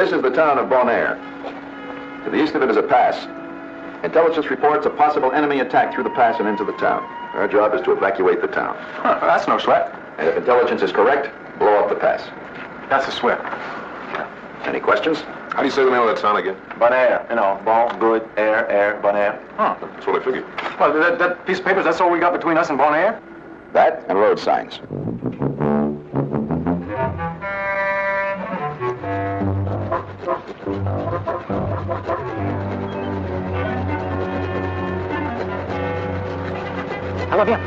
This is the town of Bonaire. To the east of it is a pass. Intelligence reports a possible enemy attack through the pass and into the town. Our job is to evacuate the town. Huh, that's no sweat. And if intelligence is correct, blow up the pass. That's a sweat. Any questions? How do you say the name of that town again? Bonaire. You know, bon, good, air, Bonaire. Huh. That's what I figured. Well, that piece of paper, that's all we got between us and Bonaire? That and road signs. Alors viens.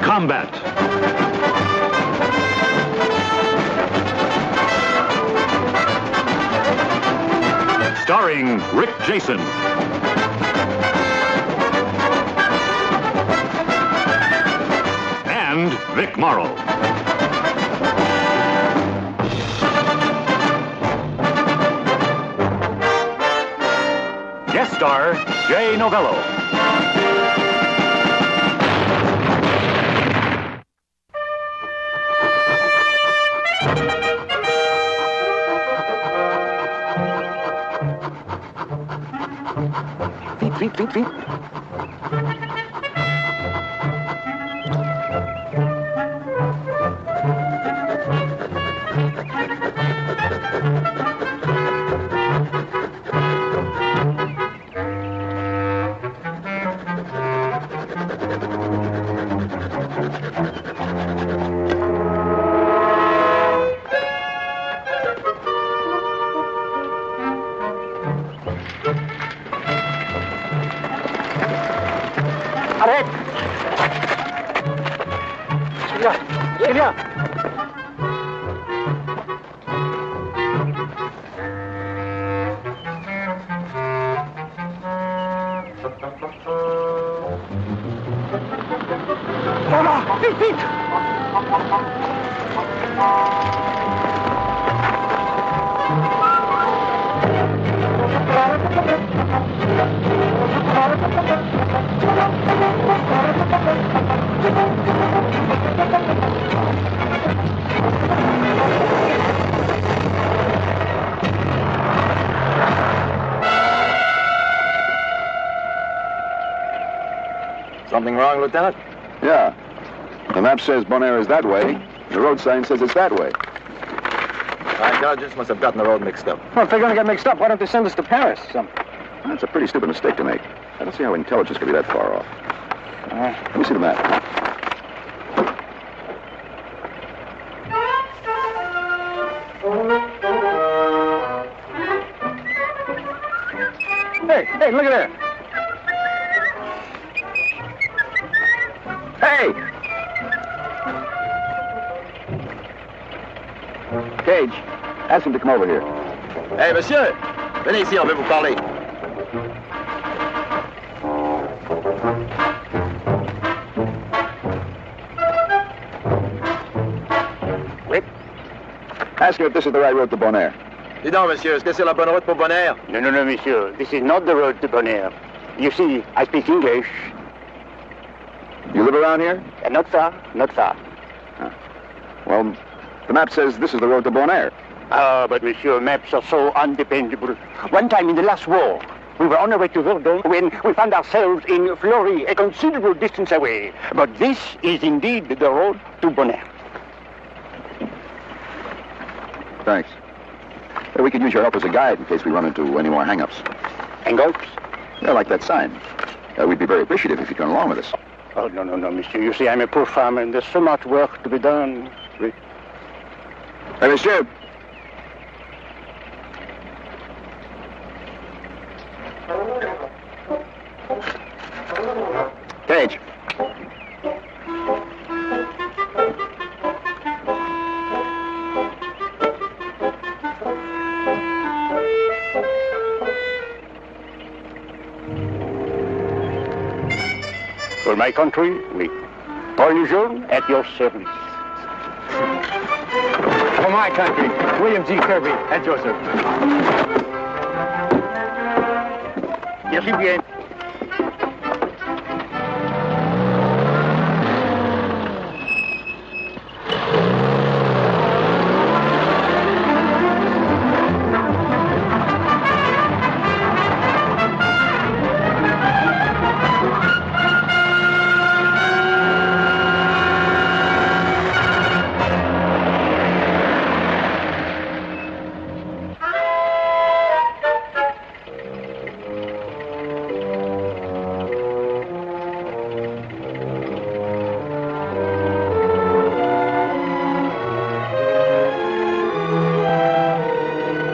Combat. Starring Rick Jason. And Vic Morrow. Guest star Jay Novello. Feet. Arrête! Sylvia! Voilà! Vite! Something wrong, Lieutenant? Yeah. The map says Bonaire is that way. The road sign says it's that way. Our intelligence must have gotten the road mixed up. Well, if they're going to get mixed up, why don't they send us to Paris? That's a pretty stupid mistake to make. I don't see how intelligence could be that far off. Let me see the map. Hey, look at there. Hey! Cage, ask him to come over here. Hey, monsieur! Venez ici, on veut vous parler. Wait. Ask him if this is the right road to Bonaire. Dis donc, monsieur, est-ce que c'est la bonne route pour Bonaire? No, monsieur. This is not the road to Bonaire. You see, I speak English. You live around here? Not far. Huh. Well, the map says this is the road to Bonaire. Ah, but monsieur, maps are so undependable. One time in the last war, we were on our way to Verdun when we found ourselves in Fleury, a considerable distance away. But this is indeed the road to Bonaire. Thanks. We could use your help as a guide in case we run into any more hang-ups. Hang-ups? Yeah, like that sign. We'd be very appreciative if you'd come along with us. Oh, no, monsieur. You see, I'm a poor farmer, and there's so much work to be done. Hey, monsieur. my country, oui. Paul Lejeune, at your service. For my country, William G. Kirby, at your service. Merci bien.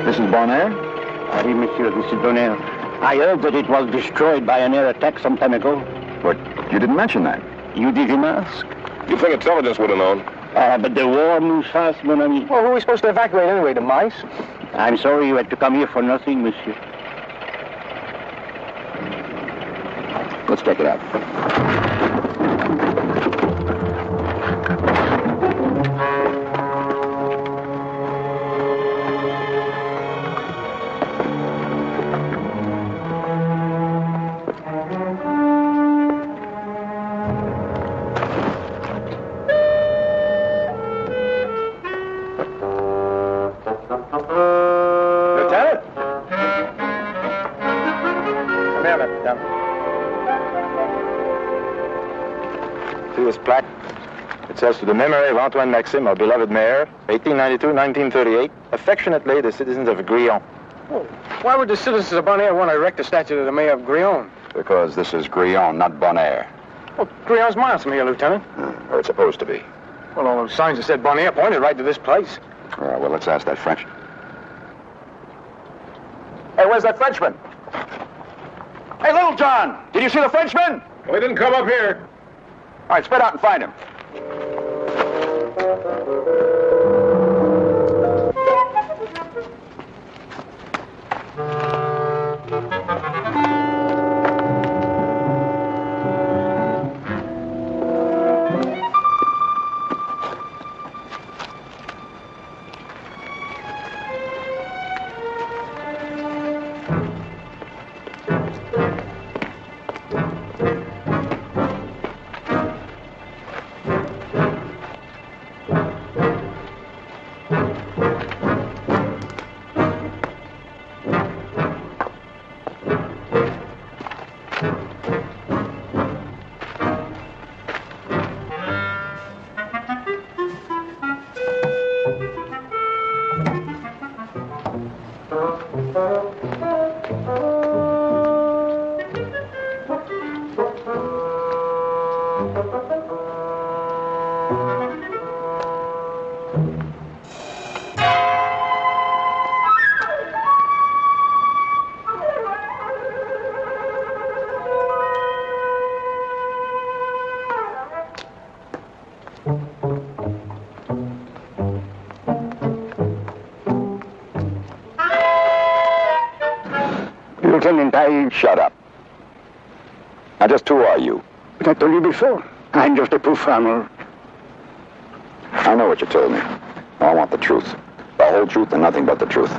This is Bonaire? Oui, monsieur, this is Bonaire. I heard that it was destroyed by an air attack some time ago. But you didn't mention that. You didn't ask? You think intelligence would have known? But the war moves fast, mon ami. Well, who are we supposed to evacuate anyway, the mice? I'm sorry you had to come here for nothing, monsieur. Let's check it out. Lieutenant? Come here, Lieutenant. See this plaque? It says, to the memory of Antoine Maxime, our beloved mayor, 1892-1938, affectionately the citizens of Grillon. Oh, why would the citizens of Bonaire want to erect a statue to the mayor of Grillon? Because this is Grillon, not Bonaire. Well, Grillon's miles from here, Lieutenant. Or it's supposed to be. Well, all those signs that said Bonaire pointed right to this place. All right, well, let's ask that French. Hey, where's that Frenchman? Hey, Little John, did you see the Frenchman? Well, he didn't come up here. All right, spread out and find him. Lieutenant, Shut up. Now, just who are you? But I told you before, I'm just a poor farmer. I know what you told me. I want the truth. The whole truth and nothing but the truth.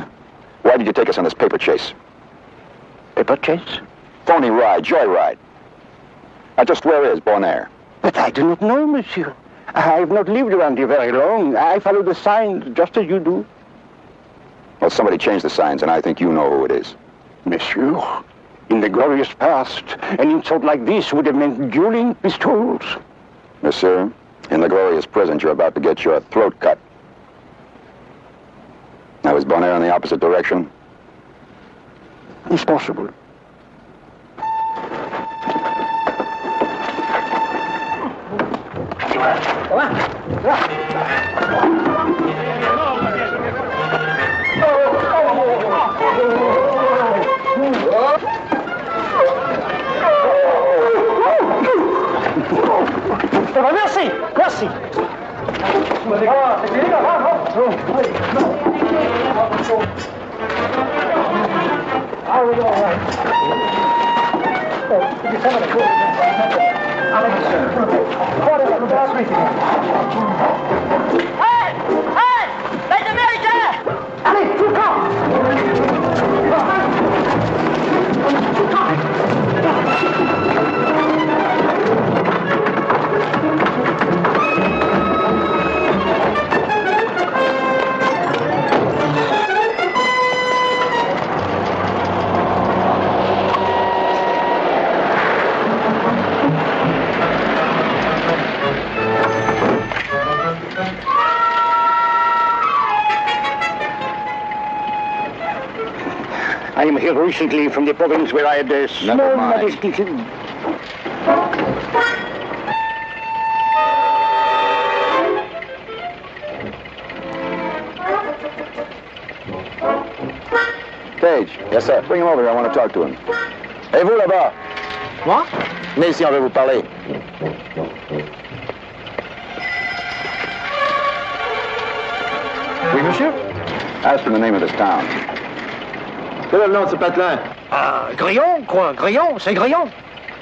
Why did you take us on this paper chase? Paper chase? Phony ride, joyride. Now, just where is Bonaire? But I do not know, monsieur. I have not lived around here very long. I follow the signs just as you do. Well, somebody changed the signs, and I think you know who it is. Monsieur, in the glorious past, an insult like this would have meant dueling pistols. Monsieur, in the glorious present, you're about to get your throat cut. Now, is Bonaire in the opposite direction? It's possible. Merci, merci. Les Américains! Allez, tout I am here recently from the province where I had a small mind. molestation. Page. Yes, sir. Bring him over here. I want to talk to him. Et vous, là-bas? Moi? Venez ici, on veut vous parler. Oui, monsieur? Ask for the name of this town. Quel est le nom de ce patelin? Ah, Grillon, quoi. Grillon, c'est Grillon.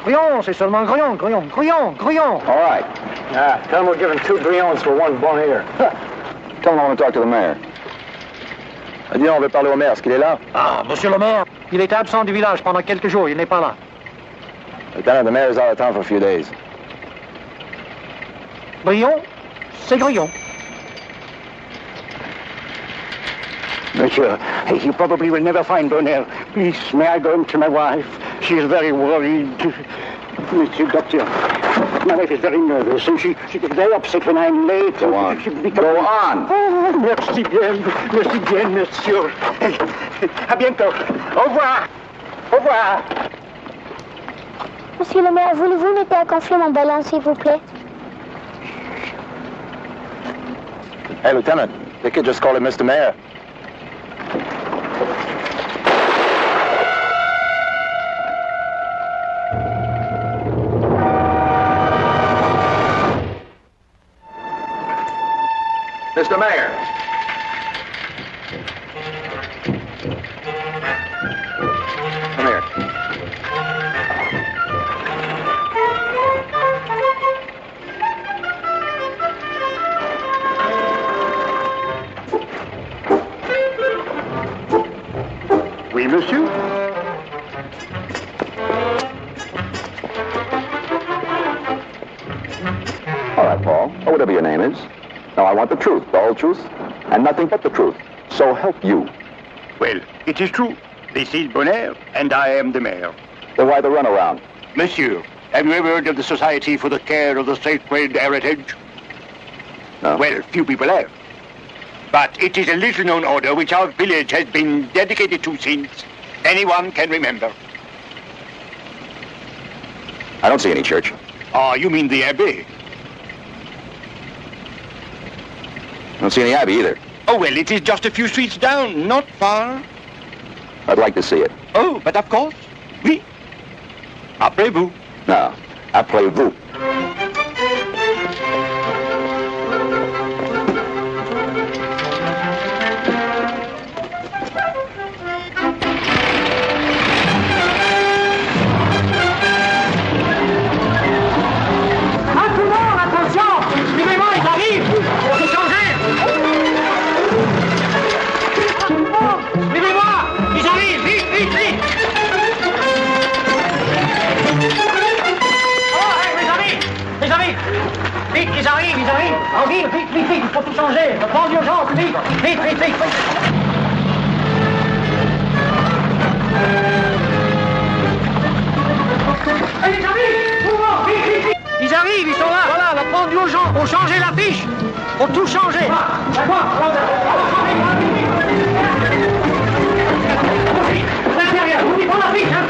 Grillon, c'est seulement Grillon. All right. Tell him we're giving 2 grillons for 1 bon here. Tell him I want to talk to the mayor. Dis donc, on veut parler au maire. Est-ce qu'il est là? Ah, monsieur le maire, il était absent du village pendant quelques jours. Il n'est pas là. Lieutenant, the mayor is out of town for a few days. Grillon, c'est Grillon. Monsieur, you probably will never find Bonheur. Please, may I go home to my wife? She is very worried. Monsieur Doctor, my wife is very nervous, and she gets very upset when I'm late. Go on. Go on. Oh, merci bien, monsieur. À bientôt. Au revoir. Au revoir. Monsieur le maire, voulez-vous mettre à gonfler mon ballon, s'il vous plaît? Hey, Lieutenant, they could just call him Mr. Mayor. Mr. Mayor. Come here. Oui, monsieur. All right, Paul. Or whatever your name is. Now, I want the truth, the whole truth, and nothing but the truth. So help you. Well, it is true. This is Bonheur, and I am the mayor. Then why the runaround? Monsieur, have you ever heard of the Society for the Care of the Sacred Heritage? No. Well, few people have. But it is a little-known order which our village has been dedicated to since anyone can remember. I don't see any church. Ah, you mean the Abbey? I don't see any abbey either. Oh, well, it is just a few streets down, not far. I'd like to see it. Oh, but of course, oui. Après vous. No. Après vous. Vite, ils arrivent. En ville, vite, il faut tout changer. Le plan d'urgence, vite. Ils arrivent, ils sont là. Voilà, le plan d'urgence. Faut changer l'affiche. Faut tout changer. L'intérieur, vous dites pas l'affiche, hein.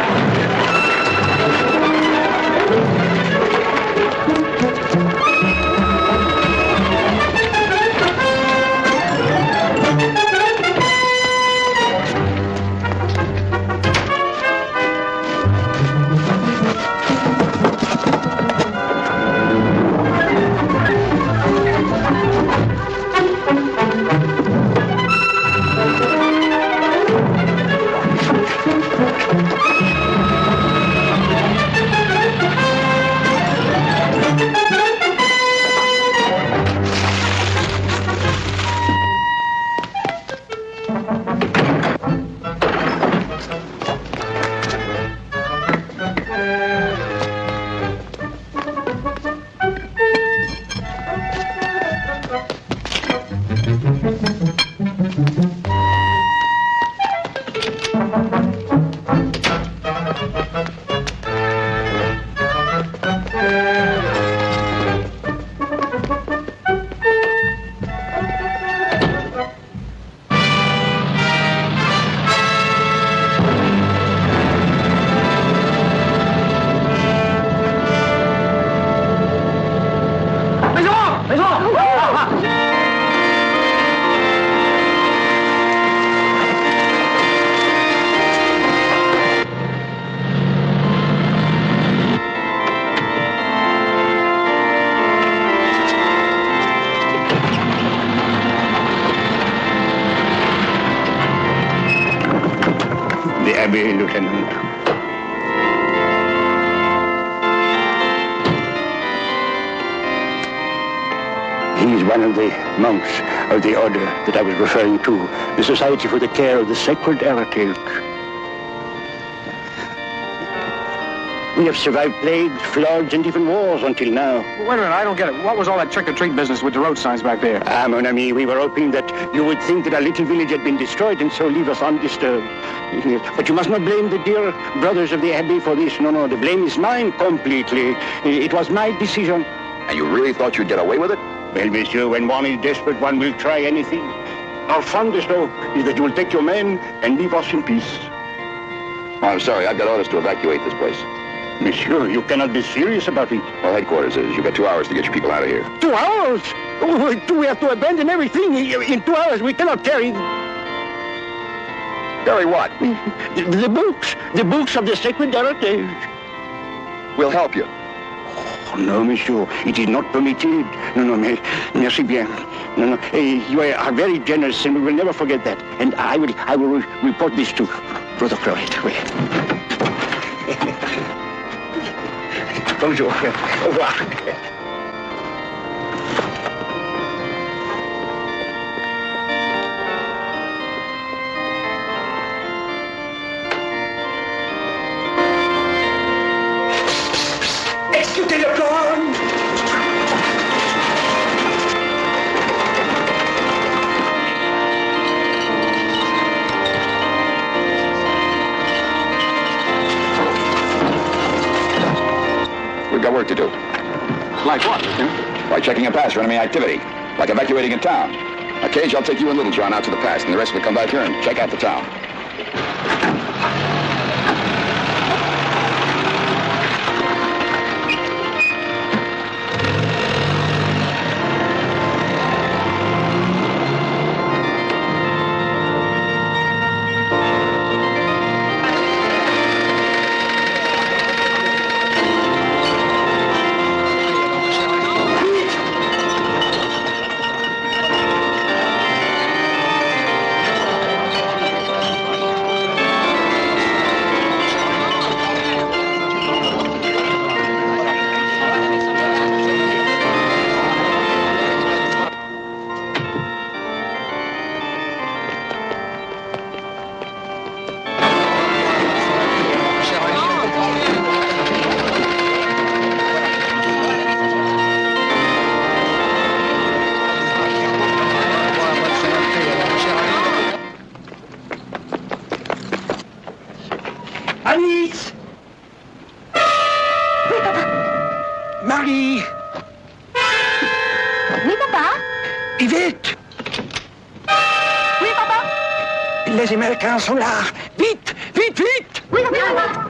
Abbey, Lieutenant. He is one of the monks of the order that I was referring to, the Society for the Care of the Sacred Heritage. We have survived plagues, floods, and even wars until now. Wait a minute, I don't get it. What was all that trick-or-treat business with the road signs back there? Ah, mon ami, we were hoping that you would think that our little village had been destroyed and so leave us undisturbed. But you must not blame the dear brothers of the Abbey for this. No, the blame is mine completely. It was my decision. And you really thought you'd get away with it? Well, monsieur, when one is desperate, one will try anything. Our fondest hope is that you will take your men and leave us in peace. Oh, I'm sorry. I've got orders to evacuate this place. Monsieur, you cannot be serious about it. Well, headquarters is. You've got 2 hours to get your people out of here. 2 hours? Oh, do we have to abandon everything? In 2 hours, we cannot carry... Carry what? The books of the Sacred Heritage. We'll help you. Oh, no, monsieur, it is not permitted. No, merci bien. No, you are very generous, and we will never forget that. And I will report this to Brother Cloret. Bonjour. Au revoir. Exécutez le plan! We've got work to do. Like what, Lieutenant? Like checking a pass for enemy activity. Like evacuating a town. Now, Cage, I'll take you and Little John out to the pass, and the rest will come back here and check out the town. Alice! Oui, papa. Marie! Oui, papa. Vite! Oui, papa. Les Américains sont là! Vite! Vite, vite! Oui, papa.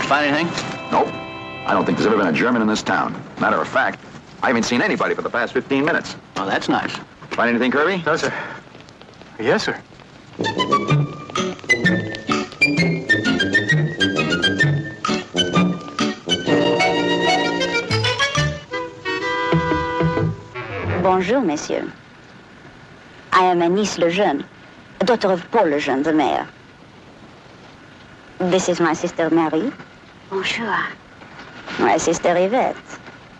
Find anything? Nope. I don't think there's ever been a German in this town. Matter of fact, I haven't seen anybody for the past 15 minutes. Oh, that's nice. Find anything, Kirby? No, sir. Yes, sir. Bonjour, messieurs. I am Agnès Lejeune, daughter of Paul Lejeune, the mayor. This is my sister Marie. Bonjour. My sister Yvette.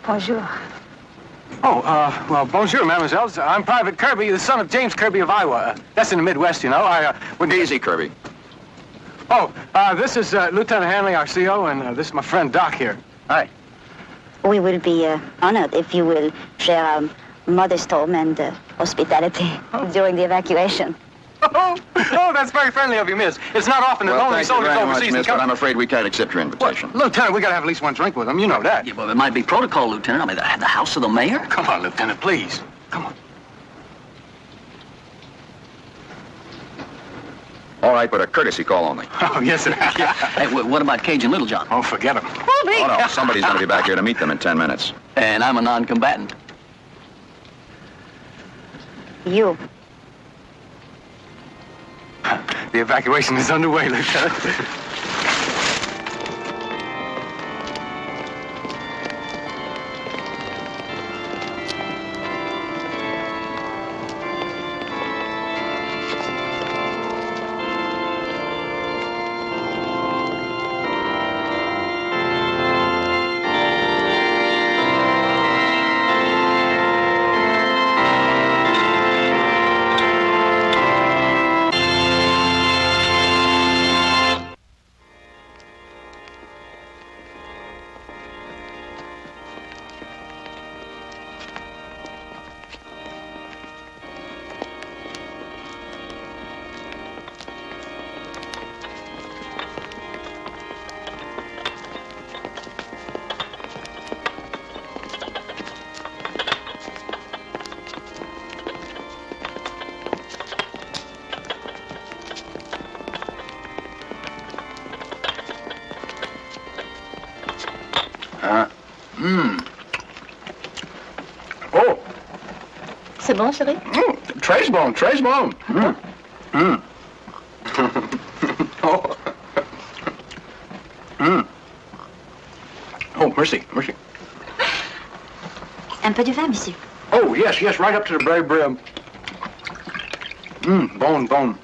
Bonjour. Oh, well, bonjour, mademoiselle. I'm Private Kirby, the son of James Kirby of Iowa. That's in the Midwest, you know. Easy, Kirby. Oh, this is Lieutenant Hanley, our CO, and this is my friend Doc here. Hi. We will be honored if you will share our modest home and hospitality during the evacuation. Oh, that's very friendly of you, miss. It's not often that lonely soldiers overseas miss, but I'm afraid we can't accept your invitation. Well, Lieutenant, we gotta have at least one drink with them. You know that. Yeah, well, it might be protocol, Lieutenant. I mean, the house of the mayor? Come on, Lieutenant, please. Come on. All right, but a courtesy call only. Oh, yes, sir. Yeah. Hey, what about Cajun Littlejohn? Oh, forget him. Oh, no, somebody's going to be back here to meet them in 10 minutes. And I'm a non-combatant. You. The evacuation is underway, Lieutenant. Oh. C'est bon, chérie? Très bon, très bon. Oh. Oh, mercy, mercy. Un peu de vin, monsieur. Oh, yes, yes, right up to the very brim. Bone, bone.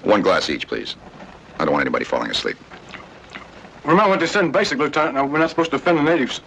One glass each, please. I don't want anybody falling asleep. Remember what they said in basic, Lieutenant. Now, we're not supposed to offend the natives.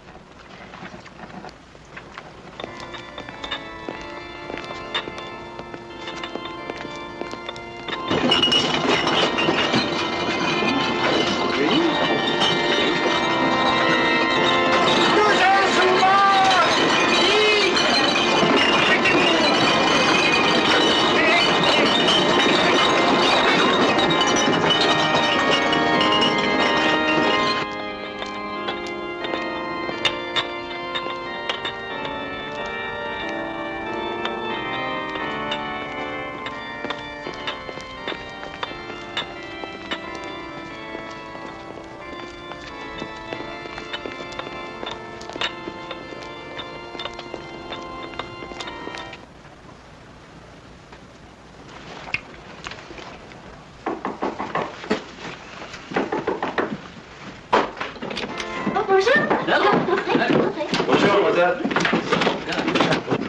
Bonjour, what's that?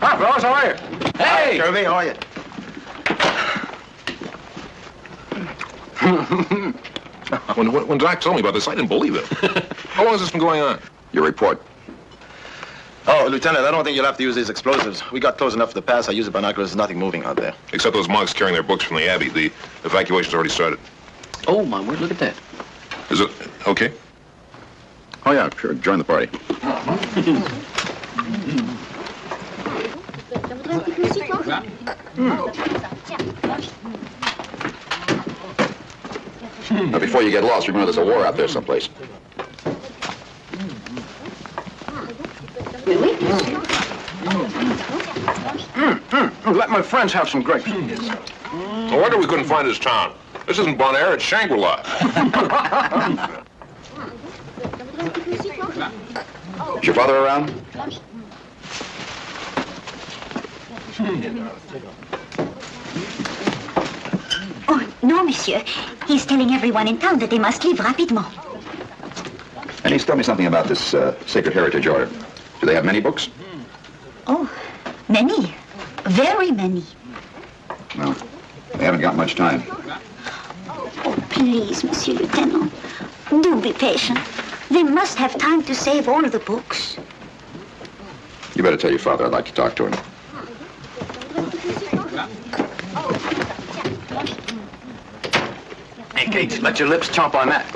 Hi, fellas, how are you? Hey! Kirby, how are you? When Doc told me about this, I didn't believe it. How long has this been going on? Your report. Oh, Lieutenant, I don't think you'll have to use these explosives. We got close enough to the pass. I use the binoculars. There's nothing moving out there. Except those monks carrying their books from the Abbey. The evacuation's already started. Oh, my word, look at that. Is it okay? Oh, yeah, sure. Join the party. Now, before you get lost, remember there's a war out there someplace. Let my friends have some grapes. No wonder we couldn't find his town. This isn't Bonaire, it's Shangri-La. Is your father around? Oh, no, monsieur. He's telling everyone in town that they must leave rapidement. And he's told me something about this Sacred Heritage Order. Do they have many books? Oh, many. Very many. Well, they haven't got much time. Oh, please, Monsieur Lieutenant. Do be patient. They must have time to save all the books. You better tell your father I'd like to talk to him. Hey, Kate, let your lips chomp on that.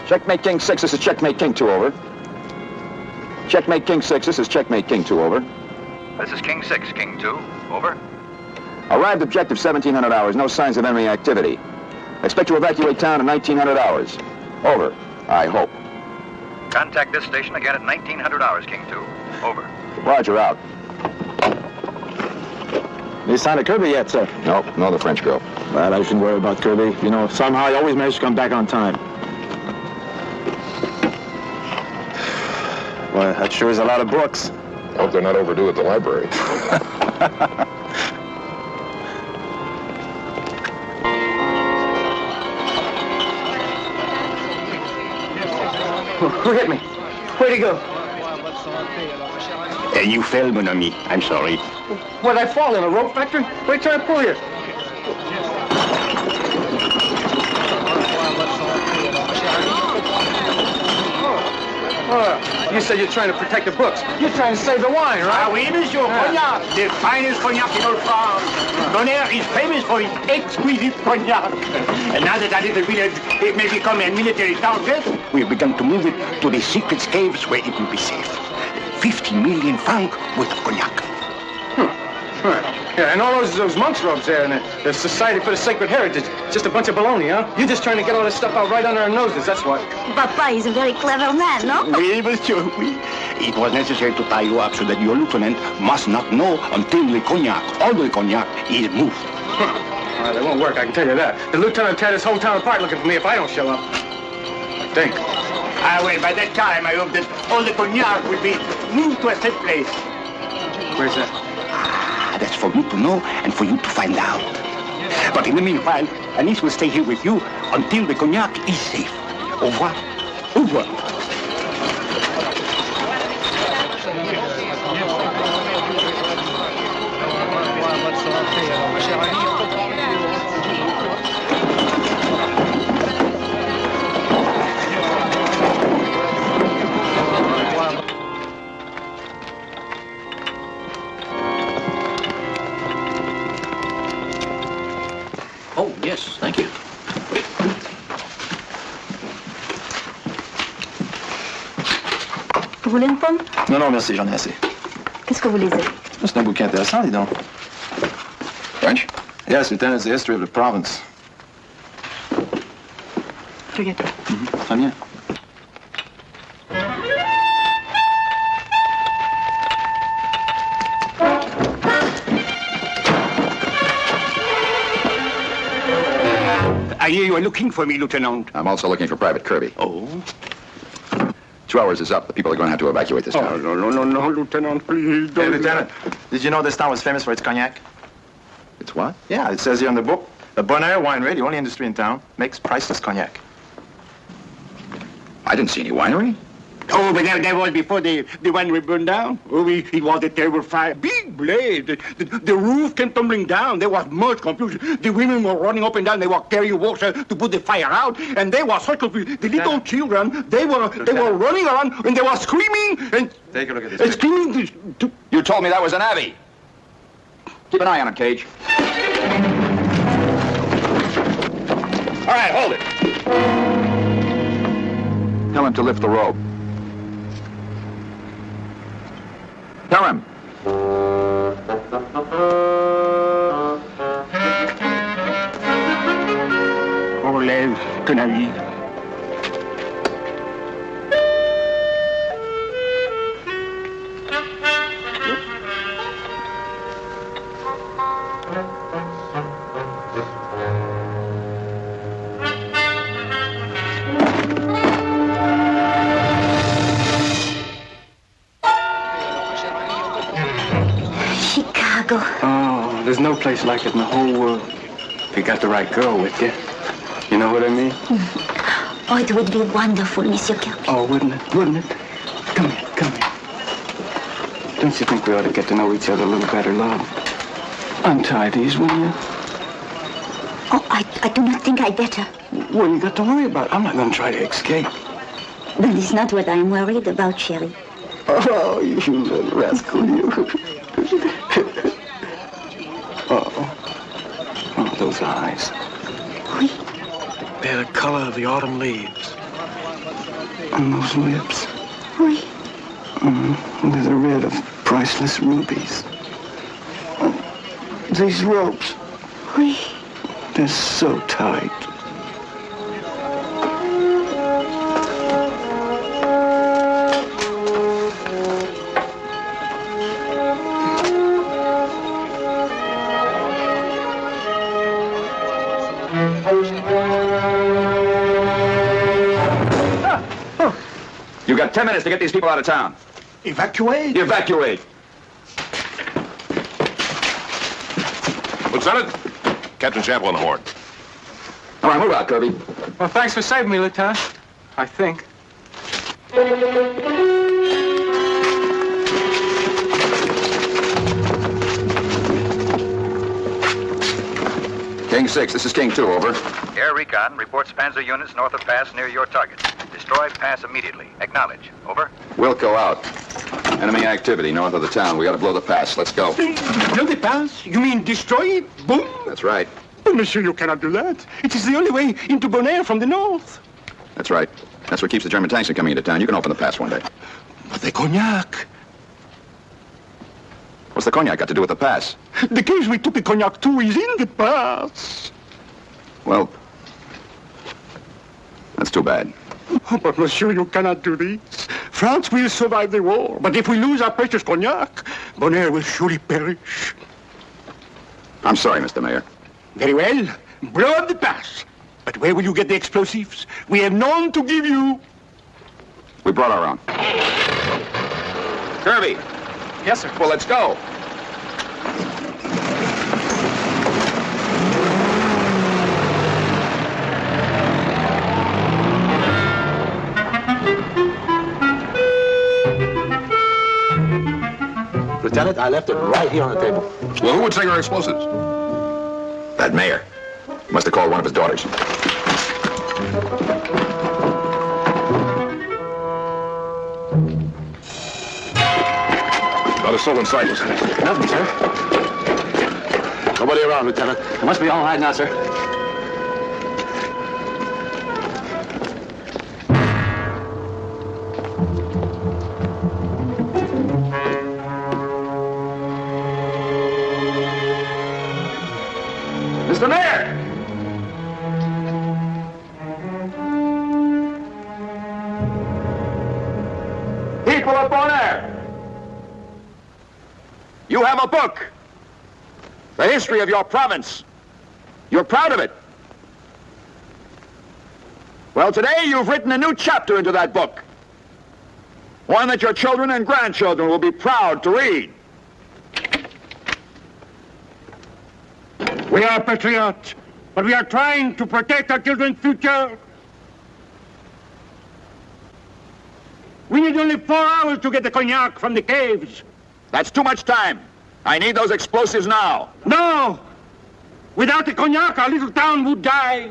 Checkmate King 6, this is Checkmate King 2, over. Checkmate King 6, this is Checkmate King 2, over. This is King 6, King 2, over. Arrived objective 1700 hours, no signs of enemy activity. Expect to evacuate town in 1900 hours. Over, I hope. Contact this station again at 1900 hours, King 2, over. Roger, out. Any sign of Kirby yet, sir? Nope, no, the French girl. Well, I shouldn't worry about Kirby. You know, somehow he always manages to come back on time. Well, that sure is a lot of books. I hope they're not overdue at the library. Who hit me? Where'd he go? You fell, mon ami. I'm sorry. Where'd I fall, in a rope factory? What are you trying to pull here? You said you're trying to protect the books. You're trying to save the wine, right? Ah oui, monsieur, cognac. The finest cognac in all France. Tonnerre is famous for its exquisite cognac. And now that our little village it may become a military target, we have begun to move it to the secret caves where it will be safe. 50 million francs worth of cognac. Yeah, and all those monks' robes there, and the Society for the Sacred Heritage. Just a bunch of baloney, huh? You're just trying to get all this stuff out right under our noses, that's what. Papa is a very clever man, no? Oui, monsieur, oui. It was necessary to tie you up so that your lieutenant must not know until the cognac, all the cognac, is moved. Well, it won't work, I can tell you that. The lieutenant tear this whole town apart looking for me if I don't show up. I think. Ah, well, by that time, I hope that all the cognac will be moved to a safe place. Where's that? That's for you to know and for you to find out. But in the meanwhile, Anis will stay here with you until the cognac is safe. Au revoir. Au revoir. Oh, yes, thank you. Vous voulez une pomme? Non, non, merci, j'en ai assez. Qu'est-ce que vous lisez? C'est un bouquin intéressant, dis donc. French? Yes, Lieutenant, it's the history of the province. Regarde. Très bien. I hear you are looking for me, Lieutenant. I'm also looking for Private Kirby. Oh? 2 hours is up. The people are going to have to evacuate this town. No, Lieutenant, please don't. Hey, Lieutenant, did you know this town was famous for its cognac? It's what? Yeah, it says here in the book. The Bonaire winery, the only industry in town, makes priceless cognac. I didn't see any winery. Oh, but that was before the winery burned down. Oh, it was a terrible fire. Big blaze. The roof came tumbling down. There was much confusion. The women were running up and down. They were carrying water to put the fire out. And they were such confusion. The little children, they were running around and they were screaming and... Take a look at this. And screaming. You told me that was an abbey. Keep an eye on him, Cage. All right, hold it. Tell him to lift the rope. Tell him. Relève, ton avis. Chicago. Oh, there's no place like it in the whole world. If you got the right girl with you. You know what I mean? Oh, it would be wonderful, Monsieur Kirby. Oh, wouldn't it? Wouldn't it? Come here, come here. Don't you think we ought to get to know each other a little better, love? Untie these, will you? Oh, I do not think I better. What you got to worry about? I'm not going to try to escape. That is not what I'm worried about, Sherry. Oh, you little rascal, you. Oh, those eyes. Oui. They're the color of the autumn leaves. And those lips. Oui. They're the red of priceless rubies. These ropes. Oui. They're so tight. You got 10 minutes to get these people out of town. Evacuate? Evacuate. Lieutenant, Captain Chappell on the horn. All right, move out, Kirby. Well, thanks for saving me, Lieutenant. I think. King 6, this is King 2, over. Air Recon reports Panzer units north of pass near your target. Destroy pass immediately. Acknowledge. Over. Wilco out. Enemy activity north of the town. We gotta blow the pass. Let's go. Blow the pass? You mean destroy it? Boom? That's right. Oh, monsieur, you cannot do that. It is the only way into Bonaire from the north. That's right. That's what keeps the German tanks from coming into town. You can open the pass one day. But the cognac. What's the cognac got to do with the pass? The case we took the cognac to is in the pass. Well, that's too bad. Oh, but monsieur, you cannot do this. France will survive the war. But if we lose our precious cognac, Bonaire will surely perish. I'm sorry, Mr. Mayor. Very well. Blow up the pass. But where will you get the explosives? We have none to give you. We brought our own. Kirby. Yes, sir. Well, let's go. Lieutenant, I left it right here on the table. Well, who would take our explosives? That mayor. Must have called one of his daughters. Not a soul in sight, Lieutenant. Nothing, sir. Nobody around, Lieutenant. It must be all right now, sir. Mr. Mayor! People of Bonaire! You have a book. The history of your province. You're proud of it. Well, today you've written a new chapter into that book. One that your children and grandchildren will be proud to read. We are patriots, but we are trying to protect our children's future. We need only 4 hours to get the cognac from the caves. That's too much time. I need those explosives now. No! Without the cognac, our little town would die.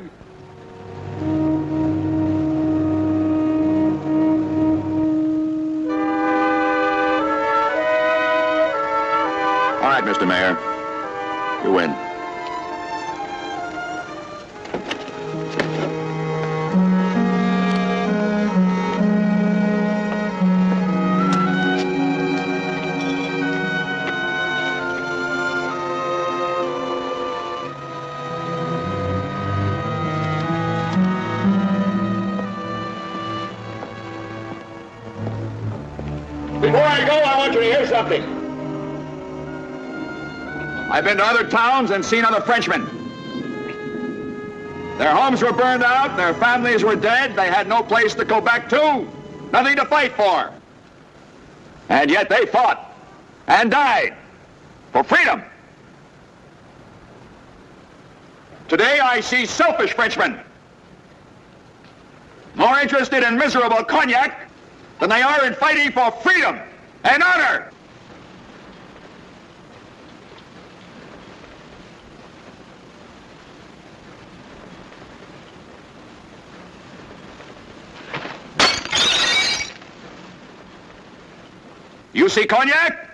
All right, Mr. Mayor. You win. Before I go, I want you to hear something. I've been to other towns and seen other Frenchmen. Their homes were burned out, their families were dead, they had no place to go back to, nothing to fight for. And yet they fought and died for freedom. Today I see selfish Frenchmen, more interested in miserable cognac than they are in fighting for freedom and honor. You see cognac?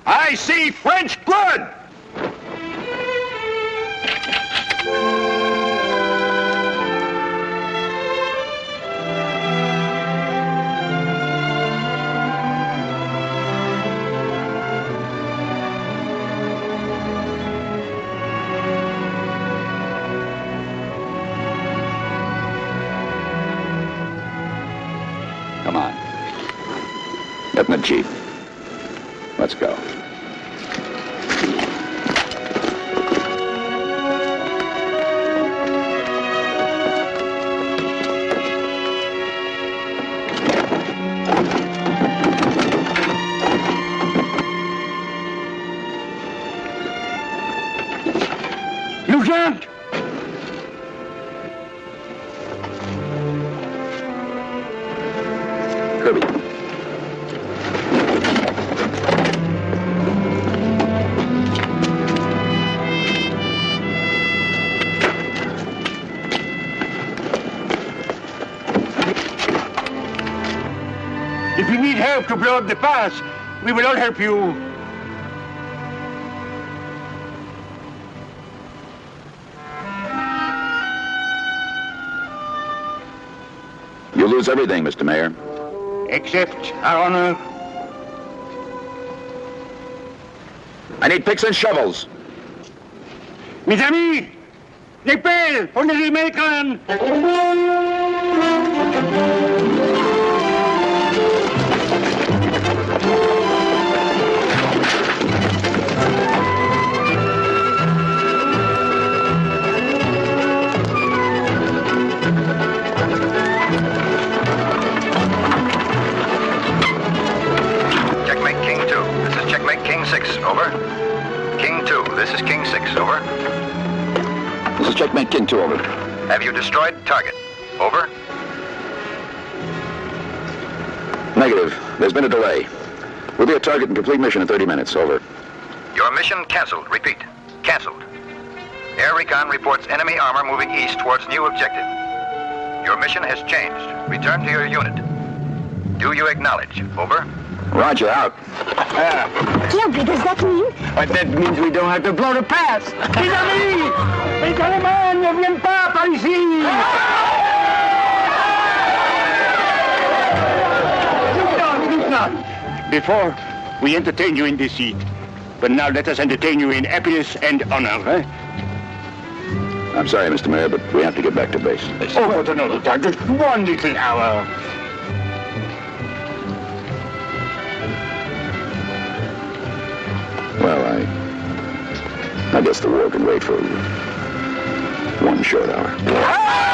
I see French blood! Come on. Get in the Jeep. Let's go. Lieutenant! Kirby. If you need help to blow up the pass, we will all help you. You lose everything, Mr. Mayor. Except our honor. I need picks and shovels. Mes amis, les pelles, on est les Américains. Checkmate King 2. This is Checkmate King 6. Over. King 2. This is King 6. Over. This is Checkmate King 2, over. Have you destroyed target? Over. Negative. There's been a delay. We'll be at target and complete mission in 30 minutes, over. Your mission canceled. Repeat. Canceled. Air Recon reports enemy armor moving east towards new objective. Your mission has changed. Return to your unit. Do you acknowledge? Over. Roger, out. Kirby, does that mean? But that means we don't have to blow the pass. Mes amis, les Allemands ne viennent pas par ici. Before, we entertained you in deceit. But now let us entertain you in happiness and honor, eh? I'm sorry, Mr. Mayor, but we have to get back to base. Oh, but another time, just 1 little hour. Well, I guess the war can wait for 1 short hour.